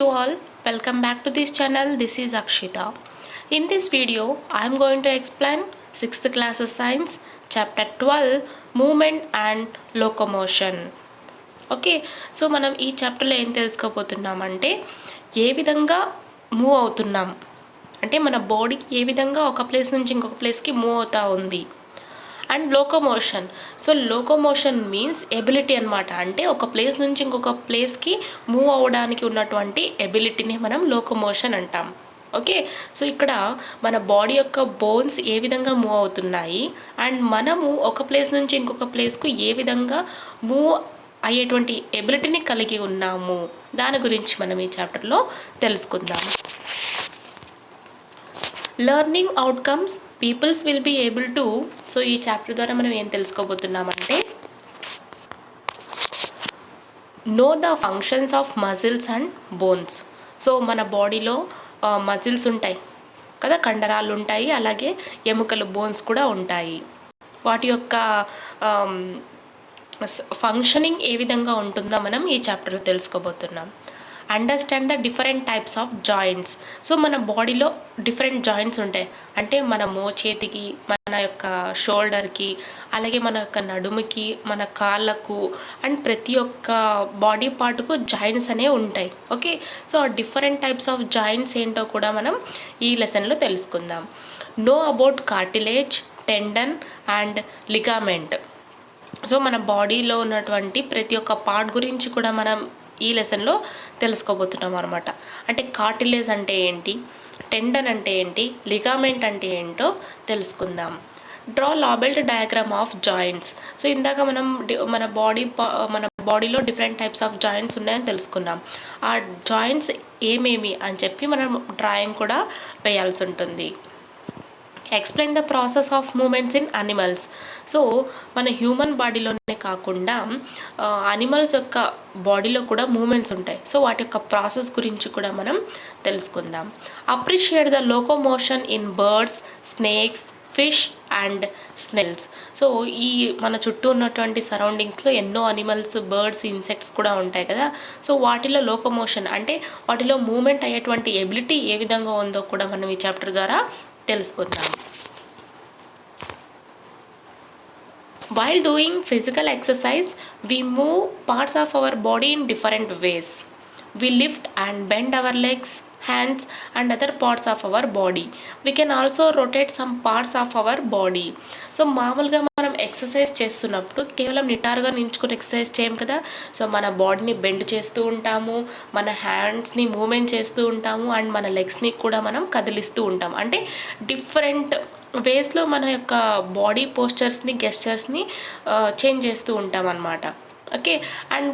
you all, welcome back to this channel. This is Akshita. In this video I am going to explain 6th class science chapter 12 movement and locomotion. Okay, so మనం ఈ చాప్టర్లో ఏం తెలుసుకోబోతున్నామంటే ఏ విధంగా move అవుతున్నాం, అంటే మన body ఏ విధంగా ఒక ప్లేస్ నుంచి ఇంకొక ప్లేస్కి మూవ్ అవుతూ ఉంది. And locomotion. So locomotion means ability అనమాట. అంటే ఒక ప్లేస్ నుంచి ఇంకొక ప్లేస్కి మూవ్ అవ్వడానికి ఉన్నటువంటి ఎబిలిటీని మనం లోకోమోషన్ అంటాం. ఓకే, సో ఇక్కడ మన బాడీ యొక్క బోన్స్ ఏ విధంగా మూవ్ అవుతున్నాయి అండ్ మనము ఒక ప్లేస్ నుంచి ఇంకొక ప్లేస్కు ఏ విధంగా మూవ్ అయ్యేటువంటి ఎబిలిటీని కలిగి ఉన్నాము, దాని గురించి మనం ఈ చాప్టర్లో తెలుసుకుందాం. Learning outcomes peoples will be able to. So ఈ చాప్టర్ ద్వారా మనం ఏం తెలుసుకోబోతున్నామంటే know the functions of muscles and bones. So మన బాడీలో మజిల్స్ ఉంటాయి కదా, కండరాలు ఉంటాయి, అలాగే ఎముకలు బోన్స్ కూడా ఉంటాయి. వాటి యొక్క ఫంక్షనింగ్ ఏ విధంగా ఉంటుందో మనం ఈ చాప్టర్లో తెలుసుకోబోతున్నాం. Understand the different types of joints. So మన బాడీలో డిఫరెంట్ జాయింట్స్ ఉంటాయి. అంటే మన మోచేతికి, మన యొక్క షోల్డర్కి, అలాగే మన యొక్క నడుముకి, మన కాళ్ళకు అండ్ ప్రతి ఒక్క బాడీ పార్ట్కు జాయింట్స్ అనేవి ఉంటాయి. ఓకే, సో ఆ డిఫరెంట్ టైప్స్ ఆఫ్ జాయింట్స్ ఏంటో కూడా మనం ఈ లెసన్లో తెలుసుకుందాం. Know about cartilage, tendon and ligament. So మన బాడీలో ఉన్నటువంటి ప్రతి ఒక్క పార్ట్ గురించి కూడా మనం ఈ లెసన్లో తెలుసుకోబోతున్నాం అనమాట. అంటే కార్టిలేజ్ అంటే ఏంటి, టెండన్ అంటే ఏంటి, లిగామెంట్ అంటే ఏంటో తెలుసుకుందాం. Draw labelled diagram of joints. So ఇందాక మనం మన బాడీలో డిఫరెంట్ టైప్స్ ఆఫ్ జాయింట్స్ ఉన్నాయని తెలుసుకున్నాం. ఆ జాయింట్స్ ఏమేమి అని చెప్పి మనం డ్రాయింగ్ కూడా వేయాల్సి ఉంటుంది. Explain the process of moments in animals. So మన హ్యూమన్ బాడీలోనే కాకుండా అనిమల్స్ యొక్క బాడీలో కూడా మూమెంట్స్ ఉంటాయి. సో వాటి యొక్క ప్రాసెస్ గురించి కూడా మనం తెలుసుకుందాం. Appreciate the locomotion in birds, snakes, fish and Snell's. So ఈ మన చుట్టూ ఉన్నటువంటి సరౌండింగ్స్లో ఎన్నో అనిమల్స్, బర్డ్స్, ఇన్సెక్ట్స్ కూడా ఉంటాయి కదా. సో వాటిలో లోకోమోషన్ అంటే వాటిలో మూమెంట్ అయ్యేటువంటి ఎబిలిటీ ఏ విధంగా ఉందో కూడా మనం ఈ చాప్టర్ ద్వారా తెలుసుకుందాం. While doing physical exercise, we move parts of our body in different ways. We lift and bend our legs, hands and other parts of our body. We can also rotate some parts of our body. So మామూలుగా మనం exercise చేస్తున్నప్పుడు కేవలం నిటారుగా నించుకొని exercise చేయం కదా. So మన బాడీని bend చేస్తూ ఉంటాము, మన హ్యాండ్స్ని మూమెంట్ చేస్తూ ఉంటాము అండ్ మన లెగ్స్ని కూడా మనం కదిలిస్తూ ఉంటాం. అంటే డిఫరెంట్ వేస్లో మన యొక్క బాడీ పోస్చర్స్ని, గెస్చర్స్ని చేంజ్ చేస్తూ ఉంటాం అన్నమాట. ఓకే, అండ్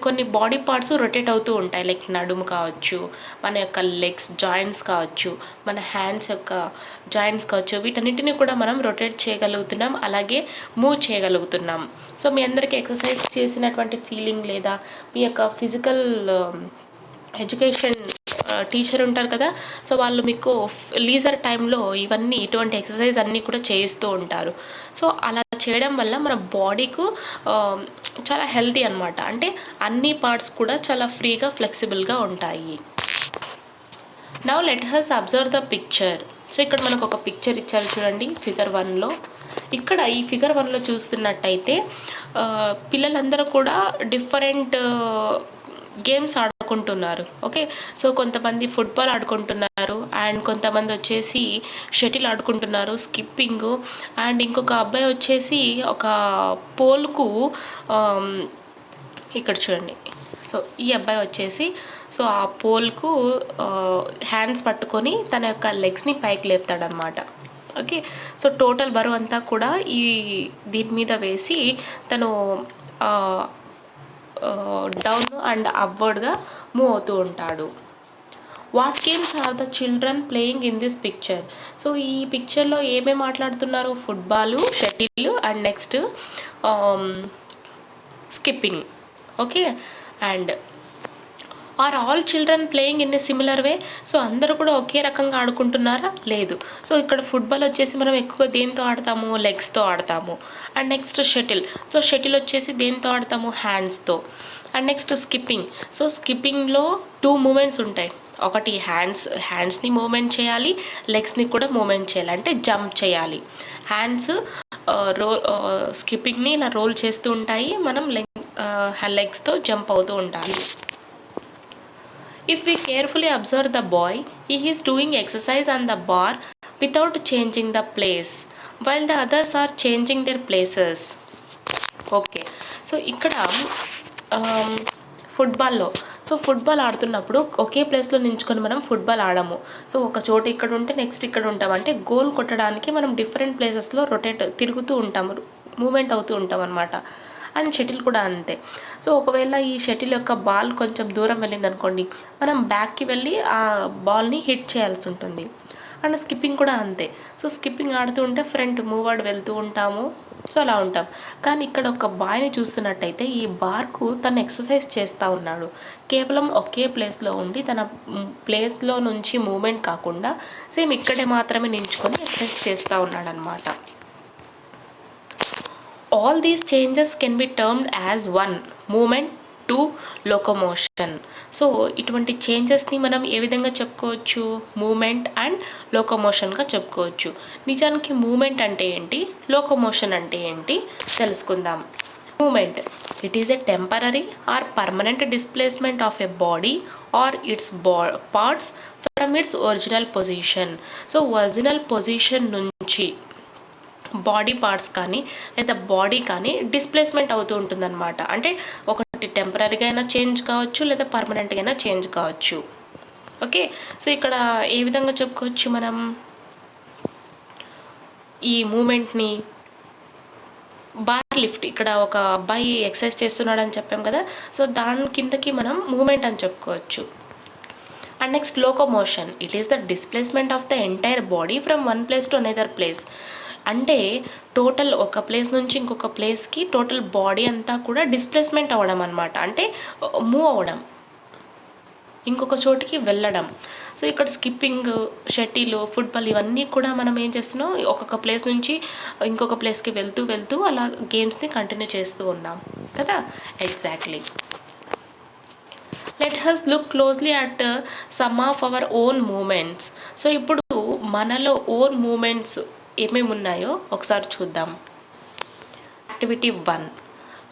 కొన్ని బాడీ పార్ట్స్ రొటేట్ అవుతూ ఉంటాయి. లైక్ నడుము కావచ్చు, మన యొక్క లెగ్స్ జాయింట్స్ కావచ్చు, మన హ్యాండ్స్ యొక్క జాయింట్స్ కావచ్చు, వీటన్నిటిని కూడా మనం రొటేట్ చేయగలుగుతున్నాం, అలాగే మూవ్ చేయగలుగుతున్నాం. సో మీ అందరికీ ఎక్సర్సైజ్ చేసినటువంటి ఫీలింగ్ లేదా మీ యొక్క ఫిజికల్ ఎడ్యుకేషన్ టీచర్ ఉంటారు కదా, సో వాళ్ళు మీకు లీజర్ టైంలో ఇవన్నీ ఇటువంటి ఎక్సర్సైజ్ అన్నీ కూడా చేయిస్తూ ఉంటారు. సో అలా చేయడం వల్ల మన బాడీకు చాలా హెల్తీ అనమాట. అంటే అన్ని పార్ట్స్ కూడా చాలా ఫ్రీగా, ఫ్లెక్సిబుల్గా ఉంటాయి. Now let has observe the picture. So ఇక్కడ మనకు ఒక పిక్చర్ ఇచ్చారు చూడండి, ఫిగర్ 1లో. ఇక్కడ ఈ ఫిగర్ 1లో చూస్తున్నట్టయితే పిల్లలందరూ కూడా డిఫరెంట్ గేమ్స్ ఆడుకుంటున్నారు. ఓకే, సో కొంతమంది ఫుట్బాల్ ఆడుకుంటున్నారు అండ్ కొంతమంది వచ్చేసి షటిల్ ఆడుకుంటున్నారు, స్కిప్పింగ్. అండ్ ఇంకొక అబ్బాయి వచ్చేసి ఒక పోల్కు ఇక్కడ చూడండి. సో ఈ అబ్బాయి వచ్చేసి సో ఆ పోల్కు హ్యాండ్స్ పట్టుకొని తన యొక్క లెగ్స్ని పైకి లేపుతాడనమాట. ఓకే, సో టోటల్ బరువు అంతా కూడా దీని మీద వేసి తను డౌన్ అండ్ అప్వర్డ్గా మూవ్ అవుతూ ఉంటాడు. What games are the children playing in this picture. So ఈ పిక్చర్లో ఏమేమి మాట్లాడుతున్నారు? Football, shuttle and next skipping. Okay, and are all children playing in a similar way? So అందరూ కూడా ఒకే రకంగా ఆడుకుంటున్నారా? లేదు. సో ఇక్కడ ఫుట్బాల్ వచ్చేసి మనం ఎక్కువగా దేంతో ఆడతాము? లెగ్స్తో ఆడతాము. And next shuttle. So shuttle వచ్చేసి దేంతో ఆడతాము? హ్యాండ్స్తో. And next skipping. సో స్కిప్పింగ్లో 2 మూమెంట్స్ ఉంటాయి. ఒకటి హ్యాండ్స్ని మూమెంట్ చేయాలి, లెగ్స్ని కూడా మూమెంట్ చేయాలి, అంటే జంప్ చేయాలి. హ్యాండ్స్ స్కిప్పింగ్ని ఇలా రోల్ చేస్తూ ఉంటాయి, మనం లెగ్స్తో జంప్ అవుతూ ఉండాలి. If we carefully observe the boy, he is doing exercise on the bar without changing the place, while the others are changing their places. Okay, so ఇక్కడ ఫుట్బాల్ ఆడుతున్నప్పుడు ఒకే ప్లేస్లో నించుకొని మనం ఫుట్బాల్ ఆడము. సో ఒక చోట ఇక్కడ ఉంటే నెక్స్ట్ ఇక్కడ ఉంటాం, అంటే గోల్ కొట్టడానికి మనం డిఫరెంట్ ప్లేసెస్లో తిరుగుతూ ఉంటాము, మూమెంట్ అవుతూ ఉంటాం అనమాట. అండ్ షటిల్ కూడా అంతే. సో ఒకవేళ ఈ షటిల్ యొక్క బాల్ కొంచెం దూరం వెళ్ళింది అనుకోండి, మనం బ్యాక్కి వెళ్ళి ఆ బాల్ని హిట్ చేయాల్సి ఉంటుంది. అండ్ స్కిప్పింగ్ కూడా అంతే. సో స్కిప్పింగ్ ఆడుతూ ఉంటే ఫ్రంట్ మూవర్డ్ వెళ్తూ ఉంటాము, సో అలా ఉంటాం. కానీ ఇక్కడ ఒక బాయ్ని చూస్తున్నట్టయితే ఈ బార్కు తను ఎక్సర్సైజ్ చేస్తూ ఉన్నాడు. కేవలం ఒకే ప్లేస్లో ఉండి తన ప్లేస్లో నుంచి మూమెంట్ కాకుండా సేమ్ ఇక్కడే మాత్రమే నించుకొని ఎక్సర్సైజ్ చేస్తూ ఉన్నాడు అనమాట. All these changes can be termed as 1 movement, 2 locomotion. So ఇటువంటి చేంజెస్ని మనం ఏ విధంగా చెప్పుకోవచ్చు? మూమెంట్ అండ్ లోకోమోషన్గా చెప్పుకోవచ్చు. నిజానికి మూమెంట్ అంటే ఏంటి, లోకోమోషన్ అంటే ఏంటి తెలుసుకుందాం. Moment, it is a temporary or permanent displacement of a body or its parts from its original position. So original position నుంచి బాడీ పార్ట్స్ కానీ లేదా బాడీ కానీ డిస్ప్లేస్మెంట్ అవుతూ ఉంటుందన్నమాట. అంటే ఒకటి టెంపరీగా అయినా చేంజ్ కావచ్చు, లేదా పర్మనెంట్గా అయినా చేంజ్ కావచ్చు. ఓకే, సో ఇక్కడ ఏ విధంగా చెప్పుకోవచ్చు మనం ఈ మూమెంట్ని? బార్ లిఫ్ట్, ఇక్కడ ఒక అబ్బాయి ఎక్సర్సైజ్ చేస్తున్నాడు అని చెప్పాం కదా, సో దాని కిందకి మనం మూమెంట్ అని చెప్పుకోవచ్చు. And next locomotion, it is the displacement of the entire body from one place to another place. అంటే టోటల్ ఒక ప్లేస్ నుంచి ఇంకొక ప్లేస్కి టోటల్ బాడీ అంతా కూడా డిస్ప్లేస్మెంట్ అవ్వడం అనమాట, అంటే మూవ్ అవ్వడం, ఇంకొక చోటికి వెళ్ళడం. సో ఇక్కడ స్కిప్పింగ్, షటిల్, ఫుట్బాల్ ఇవన్నీ కూడా మనం ఏం చేస్తున్నాం, ఒక్కొక్క ప్లేస్ నుంచి ఇంకొక ప్లేస్కి వెళ్తూ అలా గేమ్స్ని కంటిన్యూ చేస్తూ ఉన్నాం కదా. Exactly. Let us look closely at some of our own moments. So ఇప్పుడు మనలో ఓన్ మూమెంట్స్ ఏమేమి ఉన్నాయో ఒకసారి చూద్దాం. Activity 1,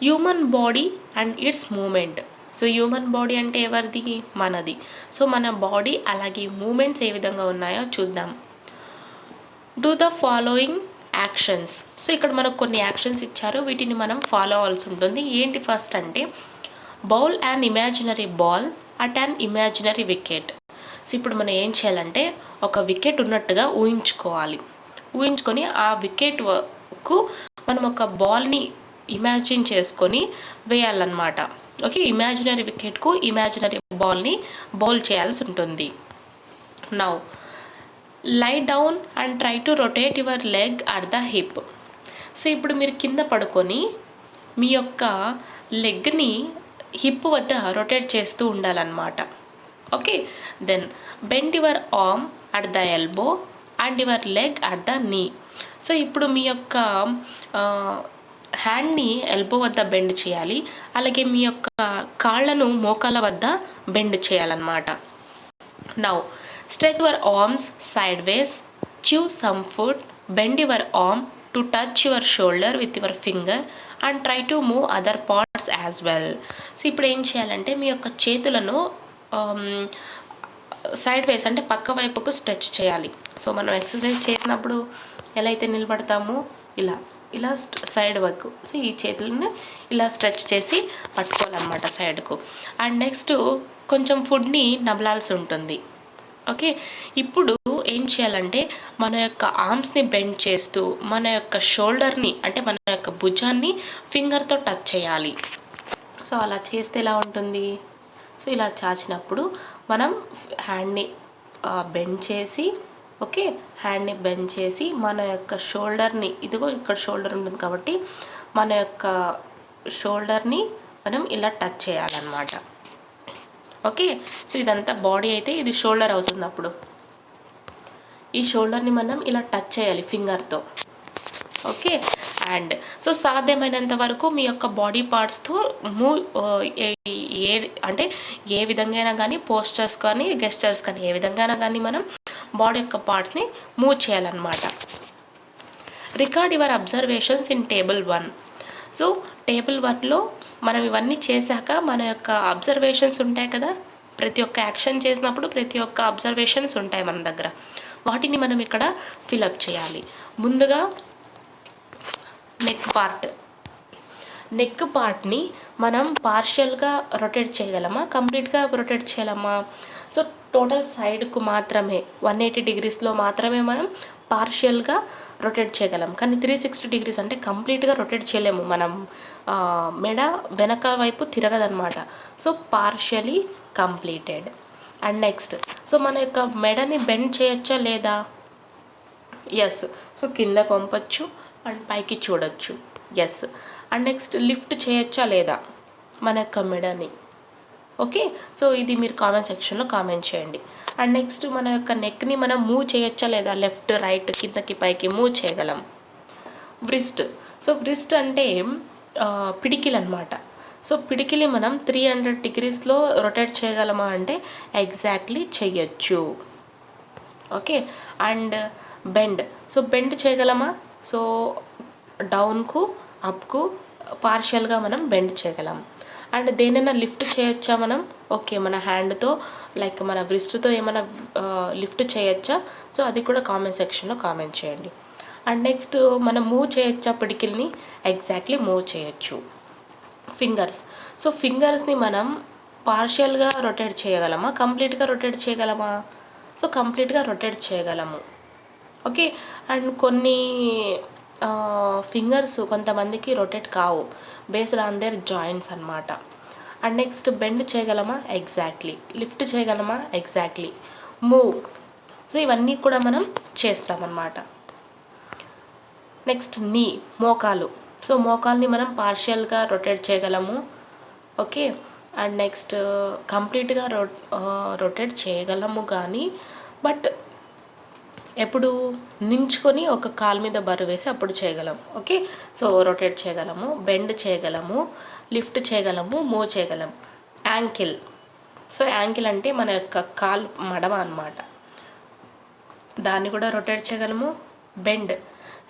human body and its moment. So human body అంటే ఎవరిది? మనది. సో మన బాడీ అలాగే మూమెంట్స్ ఏ విధంగా ఉన్నాయో చూద్దాం. Do the following actions. So ఇక్కడ మనకు కొన్ని యాక్షన్స్ ఇచ్చారు, వీటిని మనం ఫాలో అవ్వాల్సి ఉంటుంది. ఏంటి ఫస్ట్ అంటే bowl and imaginary ball at an imaginary wicket. So ఇప్పుడు మనం ఏం చేయాలంటే ఒక వికెట్ ఉన్నట్టుగా ఊహించుకొని ఆ వికెట్కు మనం ఒక బాల్ని ఇమాజిన్ చేసుకొని వేయాలన్నమాట. ఓకే, ఇమాజినరీ వికెట్కు ఇమాజినరీ బాల్ని బౌల్ చేయాల్సి ఉంటుంది. Now lie down and try to rotate your leg at the hip. So ఇప్పుడు మీరు కింద పడుకొని మీ యొక్క లెగ్ని హిప్ వద్ద రొటేట్ చేస్తూ ఉండాలన్నమాట. Okay, then bend your arm at the elbow and your leg at the knee. So ఇప్పుడు మీ యొక్క హ్యాండ్ని ఎల్బో వద్ద బెండ్ చేయాలి, అలాగే మీ యొక్క కాళ్ళను మోకాళ్ళ వద్ద బెండ్ చేయాలన్నమాట. Now stretch your arms side ways, chew some food, bend your arm to touch your shoulder with your finger and try to move other parts as well. So ఇప్పుడు ఏం చేయాలంటే మీ యొక్క చేతులను సైడ్ వేస్ అంటే పక్క వైపుకు స్ట్రెచ్ చేయాలి. సో మనం ఎక్సర్సైజ్ చేసినప్పుడు ఎలా అయితే నిలబడతామో ఇలా సైడ్ వైపు, సో ఈ చేతులను ఇలా స్ట్రెచ్ చేసి పట్టుకోవాలన్నమాట సైడ్కు. అండ్ నెక్స్ట్ కొంచెం ఫుడ్ని నమలాల్సి ఉంటుంది. ఓకే, ఇప్పుడు ఏం చేయాలంటే మన యొక్క ఆర్మ్స్ని బెండ్ చేస్తూ మన యొక్క షోల్డర్ని అంటే మన యొక్క భుజాన్ని ఫింగర్తో టచ్ చేయాలి. సో అలా చేస్తే ఎలా ఉంటుంది, సో ఇలా చాచినప్పుడు మనం హ్యాండ్ని బెండ్ చేసి, ఓకే, హ్యాండ్ని బెండ్ చేసి మన యొక్క షోల్డర్ని, ఇదిగో ఇక్కడ షోల్డర్ ఉంటుంది కాబట్టి మన యొక్క షోల్డర్ని మనం ఇలా టచ్ చేయాలన్నమాట. ఓకే. సో ఇదంతా బాడీ అయితే ఇది షోల్డర్ అవుతుంది. అప్పుడు ఈ షోల్డర్ని మనం ఇలా టచ్ చేయాలి ఫింగర్తో. ఓకే. అండ్ సో సాధ్యమైనంత వరకు మీ యొక్క బాడీ పార్ట్స్తో మూవ్ ఏ అంటే ఏ విధంగా కానీ పోస్చర్స్ కానీ గెస్చర్స్ కానీ ఏ విధంగా కానీ మనం బాడీ యొక్క పార్ట్స్ని మూవ్ చేయాలన్నమాట. Record your observations in table 1. So table 1లో మనం ఇవన్నీ చేశాక మన యొక్క అబ్జర్వేషన్స్ ఉంటాయి కదా, ప్రతి ఒక్క యాక్షన్ చేసినప్పుడు ప్రతి ఒక్క అబ్జర్వేషన్స్ ఉంటాయి మన దగ్గర. వాటిని మనం ఇక్కడ ఫిలప్ చేయాలి. ముందుగా నెక్ పార్ట్ని మనం పార్షియల్గా రొటేట్ చేయగలమా, కంప్లీట్గా రొటేట్ చేయగలమా? సో టోటల్ సైడ్కు మాత్రమే 180 డిగ్రీస్లో మాత్రమే మనం పార్షియల్గా రొటేట్ చేయగలం. కానీ 360 డిగ్రీస్ అంటే కంప్లీట్గా రొటేట్ చేయలేము. మనం మెడ వెనక వైపు తిరగదనమాట. So partially completed. And next, so మన యొక్క మెడని బెండ్ చేయొచ్చా లేదా? ఎస్. సో కింద పంపచ్చు అండ్ పైకి చూడొచ్చు. ఎస్. అండ్ నెక్స్ట్, లిఫ్ట్ చేయొచ్చా లేదా మన యొక్క మెడని? ఓకే. సో ఇది మీరు కామెంట్ సెక్షన్లో కామెంట్ చేయండి. అండ్ నెక్స్ట్, మన యొక్క నెక్ని మనం మూవ్ చేయొచ్చా లేదా? లెఫ్ట్ రైట్ కిందకి పైకి మూవ్ చేయగలం. వ్రిస్ట్. సో వ్రిస్ట్ అంటే పిడికిలు అనమాట. సో పిడికిలి మనం 300 డిగ్రీస్లో రొటేట్ చేయగలమా అంటే ఎగ్జాక్ట్లీ చెయ్యొచ్చు. Okay. And bend. So bend చేయగలమా? సో డౌన్కు అప్కు పార్షియల్గా మనం బెండ్ చేయగలం. అండ్ దేనైనా లిఫ్ట్ చేయొచ్చా మనం? ఓకే, మన హ్యాండ్తో లైక్ మన వ్రిస్ట్తో ఏమైనా లిఫ్ట్ చేయొచ్చా? సో అది కూడా కామెంట్ సెక్షన్లో కామెంట్ చేయండి. అండ్ నెక్స్ట్, మనం మూవ్ చేయొచ్చా పిడికిల్ని? ఎగ్జాక్ట్లీ మూవ్ చేయొచ్చు. ఫింగర్స్. సో ఫింగర్స్ని మనం పార్షియల్గా రొటేట్ చేయగలమా, కంప్లీట్గా రొటేట్ చేయగలమా? సో కంప్లీట్గా రొటేట్ చేయగలము. ఓకే. అండ్ కొన్ని ఫింగర్స్ కొంతమందికి రొటేట్ కావు, బేస్డ్ ఆన్ దేర్ జాయింట్స్ అనమాట. అండ్ నెక్స్ట్, బెండ్ చేయగలమా? ఎగ్జాక్ట్లీ. లిఫ్ట్ చేయగలమా? ఎగ్జాక్ట్లీ. మూవ్. సో ఇవన్నీ కూడా మనం చేస్తామన్నమాట. నెక్స్ట్, నీ మోకాలు. సో మోకాల్ని మనం పార్షియల్గా రొటేట్ చేయగలము. ఓకే. అండ్ నెక్స్ట్, కంప్లీట్గా రొటేట్ చేయగలము కానీ బట్ ఎప్పుడు నించుకొని ఒక కాలు మీద బరువు వేసి అప్పుడు చేయగలం. ఓకే. సో రొటేట్ చేయగలము, బెండ్ చేయగలము, లిఫ్ట్ చేయగలము, మూవ్ చేయగలం. యాంకిల్. సో యాంకిల్ అంటే మన యొక్క కాలు మడమ అన్నమాట. దాన్ని కూడా రొటేట్ చేయగలము. బెండ్.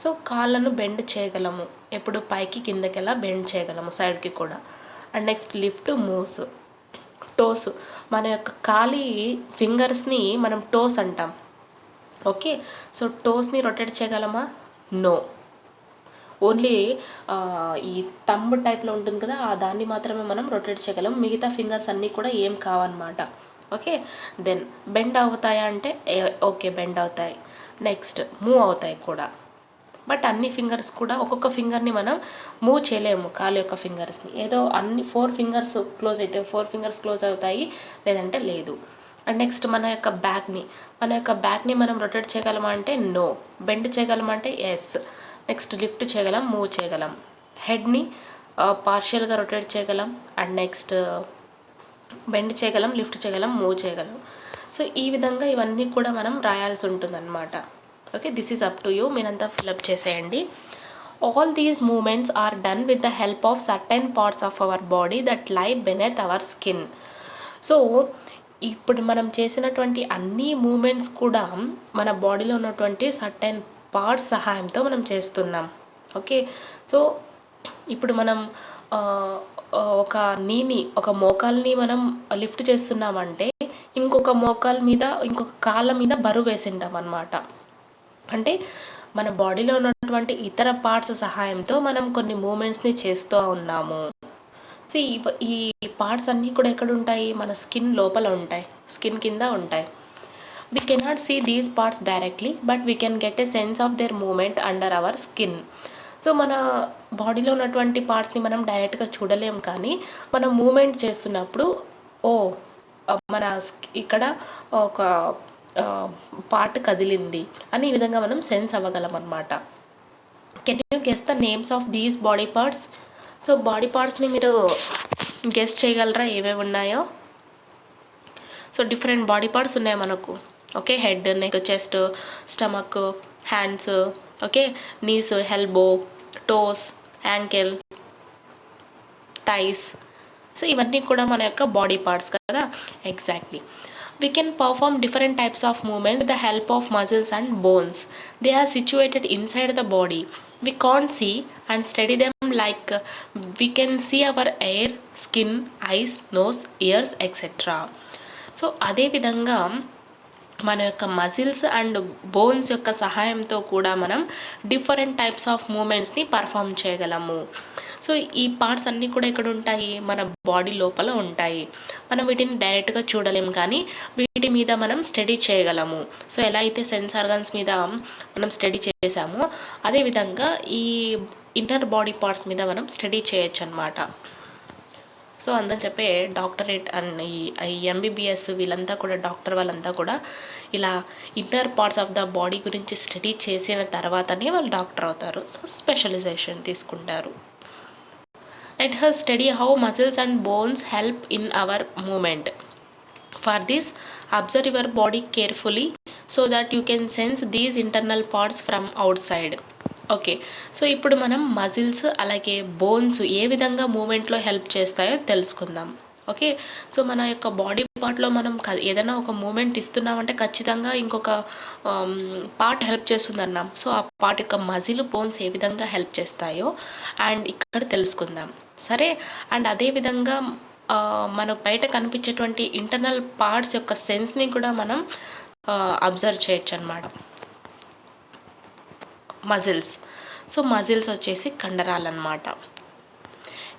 సో కాళ్ళను బెండ్ చేయగలము, ఎప్పుడు పైకి కిందకి బెండ్ చేయగలము, సైడ్కి కూడా. And next, lift, moves. Toes. మన యొక్క కాలి ఫింగర్స్ని మనం టోస్ అంటాం. ఓకే. సో టోస్ని రొటేట్ చేయగలమా? నో. ఓన్లీ ఈ థంబ్ టైప్లో ఉంటుంది కదా, దాన్ని మాత్రమే మనం రొటేట్ చేయగలం. మిగతా ఫింగర్స్ అన్నీ కూడా ఏం కావన్నమాట. ఓకే. దెన్ బెండ్ అవుతాయా అంటే ఓకే, బెండ్ అవుతాయి. నెక్స్ట్, మూవ్ అవుతాయి కూడా. బట్ అన్ని ఫింగర్స్ కూడా, ఒక్కొక్క ఫింగర్ని మనం మూవ్ చేయలేము. కాలు యొక్క ఫింగర్స్ని ఏదో అన్ని 4 ఫింగర్స్ క్లోజ్ అయితే 4 ఫింగర్స్ క్లోజ్ అవుతాయి, లేదంటే లేదు. అండ్ నెక్స్ట్, మన యొక్క బ్యాక్ని మనం రొటేట్ చేయగలమా అంటే నో. బెండ్ చేయగలమా అంటే ఎస్. నెక్స్ట్, లిఫ్ట్ చేయగలం, మూవ్ చేయగలం. హెడ్ని పార్షియల్గా రొటేట్ చేయగలం. అండ్ నెక్స్ట్, బెండ్ చేయగలం, లిఫ్ట్ చేయగలం, మూవ్ చేయగలం. సో ఈ విధంగా ఇవన్నీ కూడా మనం రాయాల్సి ఉంటుందన్నమాట. Okay. This is up to you. మీరంతా ఫిలప్ చేసేయండి. All these movements are done with the help of certain parts of our body that lie beneath our skin. So ఇప్పుడు మనం చేసినటువంటి అన్ని మూమెంట్స్ కూడా మన బాడీలో ఉన్నటువంటి సర్టెన్ పార్ట్స్ సహాయంతో మనం చేస్తున్నాం. ఓకే. సో ఇప్పుడు మనం ఒక ఒక మోకాల్ని మనం లిఫ్ట్ చేస్తున్నామంటే ఇంకొక కాళ్ళ మీద బరువు వేసింటాం అన్నమాట. అంటే మన బాడీలో ఉన్నటువంటి ఇతర పార్ట్స్ సహాయంతో మనం కొన్ని మూమెంట్స్ని చేస్తూ ఉన్నాము. సో ఈ పార్ట్స్ అన్నీ కూడా ఎక్కడ ఉంటాయి? మన స్కిన్ లోపల ఉంటాయి, స్కిన్ కింద ఉంటాయి. We cannot see these parts directly, but we can get a sense of their movement under our skin. So మన బాడీలో ఉన్నటువంటి పార్ట్స్ని మనం డైరెక్ట్గా చూడలేం, కానీ మనం మూమెంట్ చేస్తున్నప్పుడు మన ఇక్కడ ఒక పార్ట్ కదిలింది అని ఈ విధంగా మనం సెన్స్ అవ్వగలం అన్నమాట. Can you guess the names of these body parts? So body పార్ట్స్ని మీరు గెస్ చేయగలరా ఏవేవి ఉన్నాయో? సో డిఫరెంట్ బాడీ పార్ట్స్ ఉన్నాయి మనకు. Okay, head, neck, chest, stomach, hands, okay, knees, elbow, toes, ankle, thighs. So ఇవన్నీ కూడా మన యొక్క బాడీ పార్ట్స్ కదా. Exactly. We can perform different types of movements with the help of muscles and bones. They are situated inside the body. We can't see and study them like we can see our hair, skin, eyes, nose, ears, etc. So అదే విధంగా మన యొక్క muscles and bones యొక్క సహాయంతో కూడా మనం different types of మూమెంట్స్ని perform చేయగలము. So ఈ పార్ట్స్ అన్నీ కూడా ఇక్కడ ఉంటాయి, మన బాడీ లోపల ఉంటాయి. మనం వీటిని డైరెక్ట్గా చూడలేము, కానీ వీటి మీద మనం స్టడీ చేయగలము. సో ఎలా అయితే సెన్స్ ఆర్గన్స్ మీద మనం స్టడీ చేసామో అదేవిధంగా ఈ ఇన్నర్ బాడీ పార్ట్స్ మీద మనం స్టడీ చేయొచ్చు అన్నమాట. సో అందుకని చెప్పే డాక్టరేట్ అండ్ ఈ ఎంబీబీఎస్ వీళ్ళంతా కూడా, డాక్టర్ వాళ్ళంతా కూడా ఇలా inner parts of the body గురించి స్టడీ చేసిన తర్వాతనే వాళ్ళు డాక్టర్ అవుతారు. సో స్పెషలైజేషన్ తీసుకుంటారు. Let us study how muscles and bones help in our movement. For this, observe your body carefully so that you can sense these internal parts from outside. Okay, so ఇప్పుడు మనం muscles అలాగే bones ఏ విధంగా మూమెంట్లో help చేస్తాయో తెలుసుకుందాం. Okay, so మన యొక్క body పార్ట్లో మనం ఏదైనా ఒక మూమెంట్ ఇస్తున్నామంటే ఖచ్చితంగా ఇంకొక పార్ట్ హెల్ప్ చేస్తుంది అన్నాం. సో ఆ పార్ట్ యొక్క మజిల్, బోన్స్ ఏ విధంగా హెల్ప్ చేస్తాయో అండ్ ఇక్కడ తెలుసుకుందాం. సరే, అండ్ అదేవిధంగా మనకు బయట కనిపించేటువంటి ఇంటర్నల్ పార్ట్స్ యొక్క సెన్స్ని కూడా మనం అబ్జర్వ్ చేయొచ్చు అన్నమాట. మజిల్స్, సో మజిల్స్ వచ్చేసి కండరాలు అన్నమాట.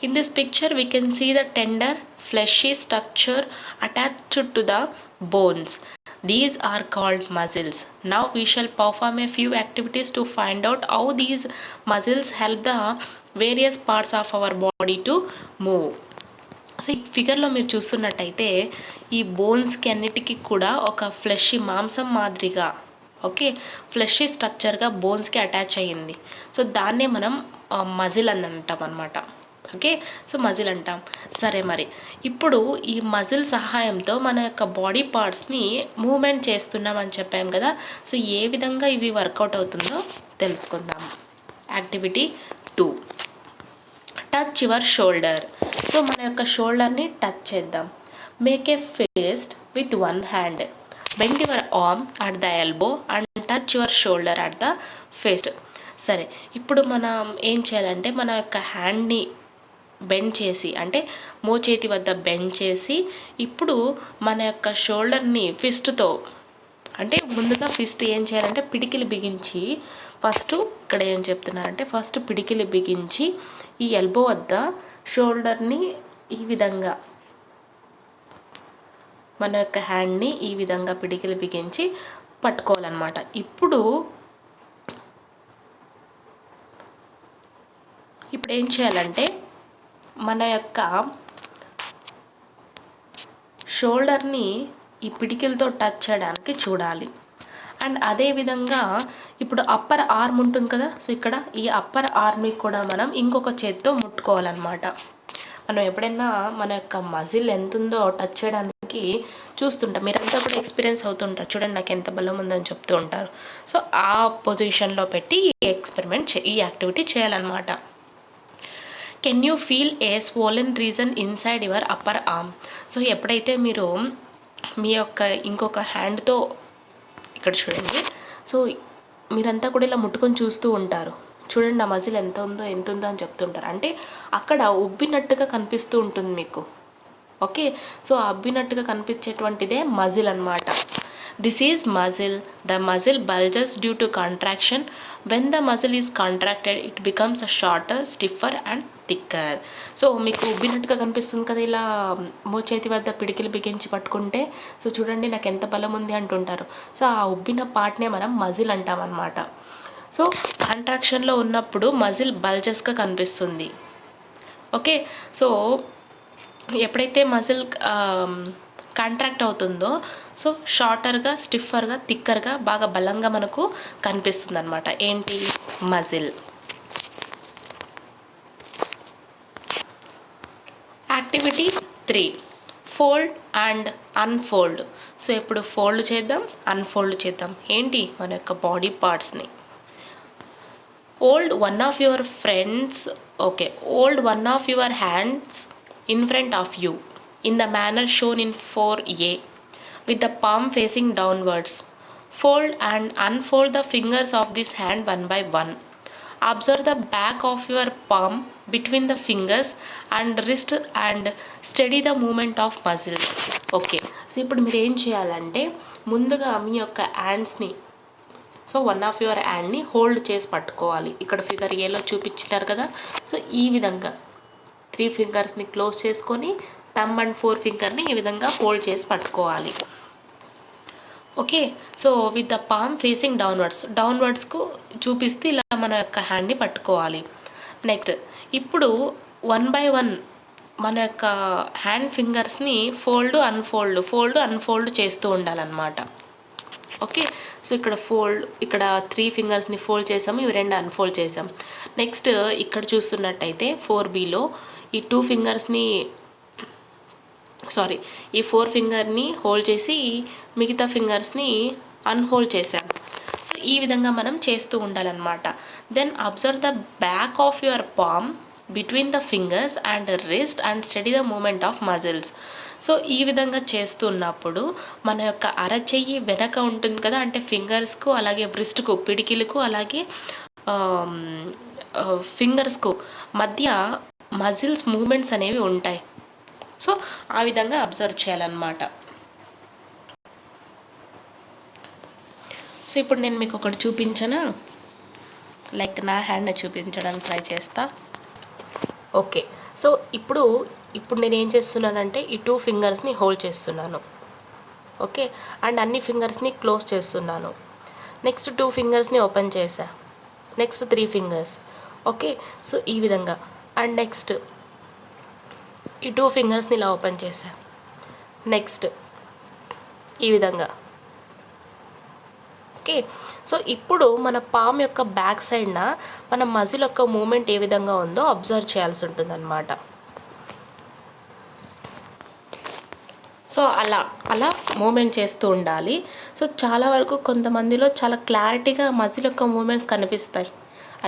In this picture we can see the tender fleshy structure attached to the bones. These are called muscles. Now we shall perform a few activities to find out how these muscles help the various parts of our body to move. So ఈ ఫిగర్లో మీరు చూస్తున్నట్టయితే ఈ బోన్స్కి అన్నిటికీ కూడా ఒక fleshy మాంసం మాదిరిగా, okay, fleshy స్ట్రక్చర్గా బోన్స్కి attach అయ్యింది. సో దాన్నే మనం మజిల్ అని అంటాం అన్నమాట. ఓకే, సో మజిల్ అంటాం. సరే, మరి ఇప్పుడు ఈ మజిల్ సహాయంతో మన యొక్క బాడీ పార్ట్స్ని మూవ్మెంట్ చేస్తున్నామని చెప్పాం కదా. సో ఏ విధంగా ఇవి వర్కౌట్ అవుతుందో తెలుసుకుందాం. Activity 2, touch your shoulder. So మన యొక్క షోల్డర్ని టచ్ చేద్దాం. Make a fist with one hand. Bend your arm at the elbow and touch your shoulder at the fist. సరే, ఇప్పుడు మనం ఏం చేయాలంటే మన యొక్క హ్యాండ్ని బెండ్ చేసి, అంటే మోచేతి వద్ద బెండ్ చేసి, ఇప్పుడు మన యొక్క షోల్డర్ని ఫిస్ట్తో, అంటే ముందుగా ఫిస్ట్ ఏం చేయాలంటే పిడికిలి బిగించి, ఫస్ట్ ఇక్కడ ఏం చెప్తున్నారంటే ఫస్ట్ పిడికిలి బిగించి ఈ ఎల్బో వద్ద షోల్డర్ని ఈ విధంగా, మన యొక్క హ్యాండ్ని ఈ విధంగా పిడికిలి బిగించి పట్టుకోవాలన్నమాట. ఇప్పుడు ఏం చేయాలంటే మన యొక్క షోల్డర్ని ఈ పిడికిలతో టచ్ చేయడానికి చూడాలి. అండ్ అదేవిధంగా ఇప్పుడు అప్పర్ ఆర్మ్ ఉంటుంది కదా, సో ఇక్కడ ఈ అప్పర్ ఆర్మ్ని కూడా మనం ఇంకొక చేత్తో ముట్టుకోవాలన్నమాట. మనం ఎప్పుడైనా మన యొక్క మజిల్ ఎంత ఉందో టచ్ చేయడానికి చూస్తుంటాం, మీరంతా కూడా ఎక్స్పీరియన్స్ అవుతుంటారు. చూడండి నాకు ఎంత బలం ఉందని చెప్తూ ఉంటారు. సో ఆ పొజిషన్లో పెట్టి ఈ యాక్టివిటీ చేయాలన్నమాట. Can you feel A swollen reason inside your upper arm. So ఎప్పుడైతే మీరు మీ యొక్క ఇంకొక హ్యాండ్తో ఇక్కడ చూడండి, సో మీరంతా కూడా ఇలా ముట్టుకొని చూస్తూ ఉంటారు. చూడండి నా మజిల్ ఎంత ఉందో అని చెప్తుంటారు. అంటే అక్కడ ఉబ్బినట్టుగా కనిపిస్తూ ఉంటుంది మీకు. ఓకే, సో అబ్బినట్టుగా కనిపించేటువంటిదే మజిల్ అన్నమాట. This is muscle. The muscle bulges due to contraction. When the muscle is contracted it becomes shorter, stiffer and thicker. So మీకు ఉబ్బినట్టుగా కనిపిస్తుంది కదా ఇలా మోచేతి వద్ద పిడికిలు బిగించి పట్టుకుంటే. సో చూడండి నాకు ఎంత బలం ఉంది అంటుంటారు. సో ఆ ఉబ్బిన పార్ట్నే మనం మజిల్ అంటాం అన్నమాట. సో కాంట్రాక్షన్లో ఉన్నప్పుడు మజిల్ బల్జెస్గా కనిపిస్తుంది. ఓకే, సో ఎప్పుడైతే మజిల్ కాంట్రాక్ట్ అవుతుందో సో షార్టర్గా, స్టిఫర్గా, థిక్కర్గా, బాగా బలంగా మనకు కనిపిస్తుంది అనమాట. ఏంటి? Muscle. Activity 3, fold and unfold. So ఇప్పుడు ఫోల్డ్ చేద్దాం, అన్ఫోల్డ్ చేద్దాం. ఏంటి మన యొక్క body పార్ట్స్ని. Hold one of your friends, okay, hold one of your hands in front of you in the manner shown in 4a with the palm facing downwards. Fold and unfold the fingers of this hand one by one. Observe the back of your palm between the fingers and wrist and steady the movement of muscles. Okay, so ఇప్పుడు మీరు ఏం చేయాలంటే ముందుగా మీ యొక్క హ్యాండ్స్ని, so one of your హ్యాండ్ని hold చేసి పట్టుకోవాలి. ఇక్కడ ఫిగర్ ఏలో చూపించినారు కదా, సో ఈ విధంగా 3 ఫింగర్స్ని క్లోజ్ చేసుకొని థంబ్ అండ్ 4 ఫింగర్ని ఈ విధంగా హోల్డ్ చేసి పట్టుకోవాలి. Okay, so with the palm facing డౌన్వర్డ్స్కు చూపిస్తూ ఇలా మన యొక్క హ్యాండ్ని పట్టుకోవాలి. నెక్స్ట్ ఇప్పుడు 1 by 1 మన యొక్క హ్యాండ్ ఫింగర్స్ని ఫోల్డ్ అన్ఫోల్డ్ చేస్తూ ఉండాలన్నమాట. ఓకే, సో ఇక్కడ ఇక్కడ 3 ఫింగర్స్ని ఫోల్డ్ చేసాము, ఇవి 2 అన్ఫోల్డ్ చేసాం. నెక్స్ట్ ఇక్కడ చూస్తున్నట్టయితే 4bలో ఈ 2 ఫింగర్స్ని ఈ 4 ఫింగర్ని హోల్డ్ చేసి మిగతా ఫింగర్స్ని అన్హోల్డ్ చేసాం. సో ఈ విధంగా మనం చేస్తూ ఉండాలన్నమాట. Then observe the back of your palm between the fingers and wrist and study the movement of muscles. So ఈ విధంగా చేస్తున్నప్పుడు మన యొక్క అరచెయ్యి వెనక ఉంటుంది కదా, అంటే ఫింగర్స్కు అలాగే బ్రిస్ట్కు పిడికిలకు అలాగే ఫింగర్స్కు మధ్య మజిల్స్ మూమెంట్స్ అనేవి ఉంటాయి. సో ఆ విధంగా అబ్జర్వ్ చేయాలన్నమాట. సో ఇప్పుడు నేను మీకు ఒకటి చూపించనా, లైక్ నా హ్యాండ్ని చూపించడానికి ట్రై చేస్తా. ఓకే, సో ఇప్పుడు నేను ఏం చేస్తున్నానంటే ఈ 2 ఫింగర్స్ని హోల్డ్ చేస్తున్నాను. ఓకే, అండ్ అన్ని ఫింగర్స్ని క్లోజ్ చేస్తున్నాను. నెక్స్ట్ 2 ఫింగర్స్ని ఓపెన్ చేసా. Next 3 fingers. ఓకే, సో ఈ విధంగా. అండ్ నెక్స్ట్ ఈ 2 ఫింగర్స్ని ఇలా ఓపెన్ చేసా. నెక్స్ట్ ఈ విధంగా. ఓకే, సో ఇప్పుడు మన పామ్ యొక్క బ్యాక్ సైడ్న మన మజిల్ యొక్క మూమెంట్ ఏ విధంగా ఉందో అబ్జర్వ్ చేయాల్సి ఉంటుందన్నమాట. సో అలా మూమెంట్ చేస్తూ ఉండాలి. సో చాలా వరకు కొంతమందిలో చాలా క్లారిటీగా మజిల్ యొక్క మూమెంట్స్ కనిపిస్తాయి.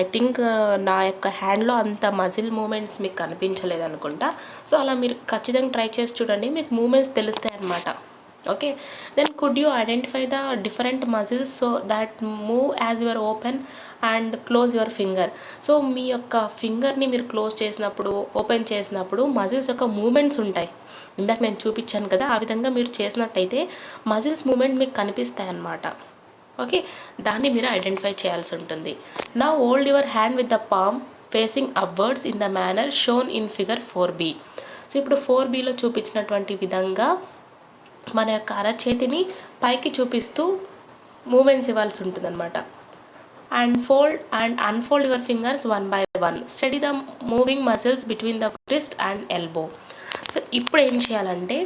ఐ థింక్ నా యొక్క హ్యాండ్లో అంత మజిల్ మూమెంట్స్ మీకు కనిపించలేదు అనుకుంటా. సో అలా మీరు ఖచ్చితంగా ట్రై చేసి చూడండి, మీకు మూమెంట్స్ తెలుస్తాయి అన్నమాట. Okay, then could you identify the different muscles so that move as your open and close your finger. So మీ యొక్క ఫింగర్ని మీరు క్లోజ్ చేసినప్పుడు ఓపెన్ చేసినప్పుడు మజిల్స్ యొక్క మూమెంట్స్ ఉంటాయి. ఇందాక నేను చూపించాను కదా, ఆ విధంగా మీరు చేసినట్టయితే మజిల్స్ మూమెంట్ మీకు కనిపిస్తాయి అన్నమాట. ఓకే, దాన్ని మీరు ఐడెంటిఫై చేయాల్సి ఉంటుంది. నా hold your hand with the palm facing upwards in the manner shown in figure 4b. So ఇప్పుడు 4bలో చూపించినటువంటి విధంగా మన యొక్క అరచేతిని పైకి చూపిస్తూ మూమెంట్స్ ఇవ్వాల్సి ఉంటుంది అనమాట. And fold and unfold your fingers 1 by 1. Study the moving muscles between the wrist and elbow. So ఇప్పుడు ఏం చేయాలంటే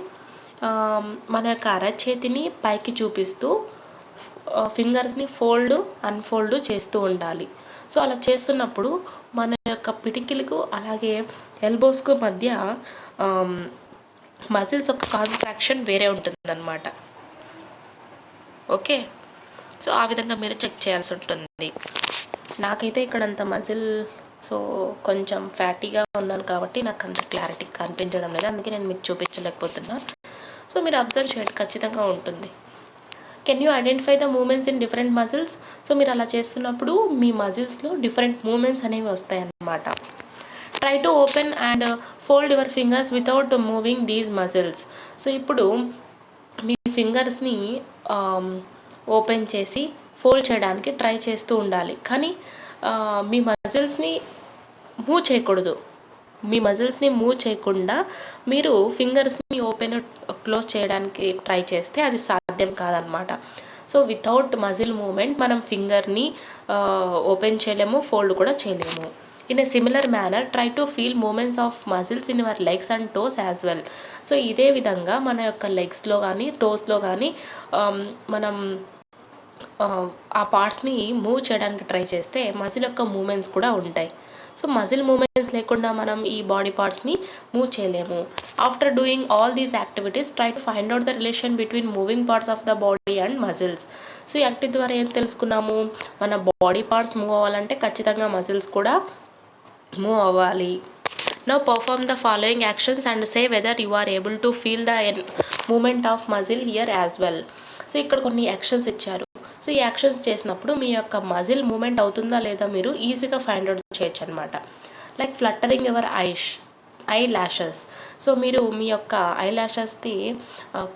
మన యొక్క అరచేతిని పైకి చూపిస్తూ ఫింగర్స్ని అన్ఫోల్డ్ చేస్తూ ఉండాలి. సో అలా చేస్తున్నప్పుడు మన యొక్క పిడికిలకు అలాగే ఎల్బోస్కు మధ్య మజిల్స్ యొక్క కాంట్రాక్షన్ వేరే ఉంటుందన్నమాట. ఓకే, సో ఆ విధంగా మీరు చెక్ చేయాల్సి ఉంటుంది. నాకైతే ఇక్కడ అంత మజిల్ కొంచెం ఫ్యాటీగా ఉన్నాను కాబట్టి నాకు అంత క్లారిటీ కనిపించడం లేదు, అందుకే నేను మీకు చూపించలేకపోతున్నా. సో మీరు అబ్జర్వ్ చేయండి, ఖచ్చితంగా ఉంటుంది. Can you identify the movements in different muscles. So మీరు అలా చేస్తున్నప్పుడు మీ మజిల్స్లో డిఫరెంట్ మూమెంట్స్ అనేవి వస్తాయి అన్నమాట. Try to open and fold your fingers without moving these muscles. So ఇప్పుడు మీ ఫింగర్స్ని ఓపెన్ చేసి ఫోల్డ్ చేయడానికి ట్రై చేస్తూ ఉండాలి, కానీ మీ మజిల్స్ని మూవ్ చేయకూడదు. మీ మజిల్స్ని మూవ్ చేయకుండా మీరు ఫింగర్స్ని ఓపెన్ క్లోజ్ చేయడానికి ట్రై చేస్తే అది సాధ్యం కాదనమాట. సో వితౌట్ మజిల్ మూమెంట్ మనం ఫింగర్ని ఓపెన్ చేయలేము, ఫోల్డ్ కూడా చేయలేము. In a similar manner try to feel movements of muscles in your legs and toes as well. So ఇదే విధంగా మన యొక్క లెగ్స్లో కానీ టోస్లో కానీ మనం ఆ పార్ట్స్ని మూవ్ చేయడానికి ట్రై చేస్తే మజిల్ యొక్క మూమెంట్స్ కూడా ఉంటాయి. సో మజిల్ మూమెంట్స్ లేకుండా మనం ఈ బాడీ పార్ట్స్ని మూవ్ చేయలేము. After doing all these activities try to find out the relation between moving parts of the body and muscles. So ఈ యాక్టివిటీ ద్వారా ఏం తెలుసుకున్నాము, మన బాడీ పార్ట్స్ మూవ్ అవ్వాలంటే ఖచ్చితంగా మజిల్స్ కూడా మూవ్ అవ్వాలి. Now perform the following actions and say whether you are able to feel the movement of muscle here as well. So ఇక్కడ కొన్ని యాక్షన్స్ ఇచ్చారు. సో ఈ యాక్షన్స్ చేసినప్పుడు మీ యొక్క మజిల్ మూమెంట్ అవుతుందా లేదా మీరు ఈజీగా ఫైండ్ అవుట్ చేయొచ్చు అనమాట. Like ఫ్లట్టరింగ్ your I lashes. So మీరు మీ యొక్క ఐ ల్యాషెస్ని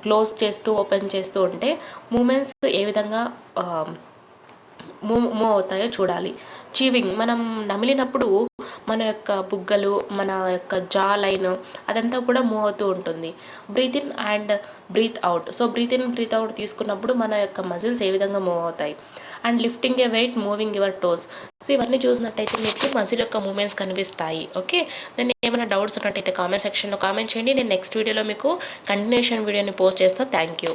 క్లోజ్ చేస్తూ ఓపెన్ చేస్తూ ఉంటే మూమెంట్స్ ఏ విధంగా మూవ్ అవుతాయో చూడాలి. చీవింగ్, మనం నమిలినప్పుడు మన యొక్క బుగ్గలు, మన యొక్క జా లైన్ అదంతా కూడా మూవ్ అవుతూ ఉంటుంది. Breathe in and breathe out. So breathe in breathe out తీసుకున్నప్పుడు మన యొక్క మజిల్స్ ఏ విధంగా మూవ్ అవుతాయి. And lifting a weight, moving your toes. So ఇవన్నీ చూసినట్టయితే మీకు మజిల్ యొక్క మూమెంట్స్ కనిపిస్తాయి. ఓకే, నేను ఏమైనా డౌట్స్ ఉన్నట్టయితే కామెంట్ సెక్షన్లో కామెంట్ చేయండి. నేను నెక్స్ట్ వీడియోలో మీకు కంటిన్యూషన్ వీడియోని పోస్ట్ చేస్తాను. Thank you.